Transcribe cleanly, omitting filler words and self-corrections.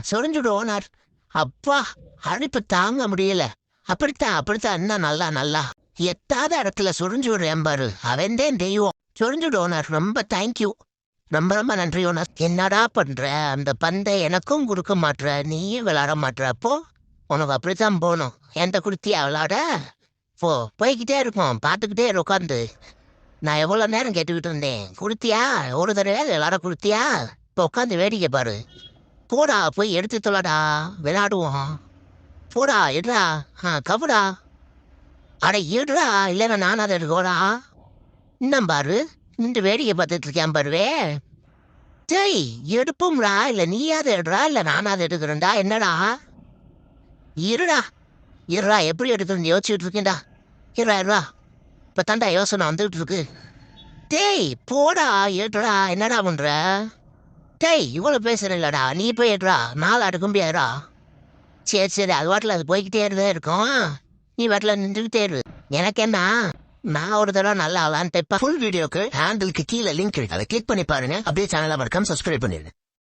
சொரிஞ்சுடு owner. அப்பா, அழைப்பு தாங்க முடியல. அப்படித்தான் இன்னும் நல்லா எத்தாத இடத்துல சொரிஞ்சு விடுறேன் பாரு, அவன்தான் தெய்வம். சொரிஞ்சுடு ஓனர். ரொம்ப தேங்க்யூ. ரொம்ப நன்றி ஓனர். என்னடா பண்ற? அந்த பந்தை எனக்கும் கொடுக்க மாட்ற, நீயும் விளையாட மாட்ற. அப்போ உனக்கு அப்படித்தான் போகணும். என்கிட்ட குடுத்தியா விளையாட? போய்கிட்டே இருக்கும், பார்த்துக்கிட்டே உட்காந்து. நான் எவ்வளோ நேரம் கேட்டுக்கிட்டு இருந்தேன். குடுத்தியா? ஒரு தடவை விளையாட குடுத்தியா? இப்போ உட்காந்து வேடிக்கை பாரு. போடா, போய் எடுத்து தொலைடா, விளையாடுவோம். போடா, எடுடா. கவுடா. அட எடுடா, இல்லைன்னா நானும் அதை எடுக்கோடா. இன்னும் பாரு, நின்று வேடிக்கை பார்த்துட்டு இருக்கேன் பாருவே. சரி, எடுப்போம்டா. இல்லை நீயாவது எடுறா, இல்லை நானாவது எடுக்கிறேன்டா. என்னடா? இருடா எப்படி எடுக்கணும்னு யோசிச்சுட்டு இருக்கேன்டா. இருடா இப்போ தாண்டா யோசனை வந்துகிட்டு இருக்கு. டேய் போடா, ஏடுறா. என்னடா பண்ற? டேய் இவ்வளோ பேசுற இல்லடா, நீ போய் ஏடுறா. நாலு அடுக்க முடியாதுடா. சரி, அது வாட்டில் அது போய்கிட்டே தான் இருக்கும். நீ வாட்டில் நின்றுக்கிட்டே இரு. எனக்கு என்ன, நான் ஒரு தடவை நல்லா விளாண்டுப்பேன். ஃபுல் வீடியோக்கு ஹேண்டிலுக்கு கீழே லிங்க் இருக்கு, அதை கிளிக் பண்ணி பாருங்க. அப்படியே சேனலை மறக்காம சப்ஸ்கிரைப் பண்ணிடுங்க.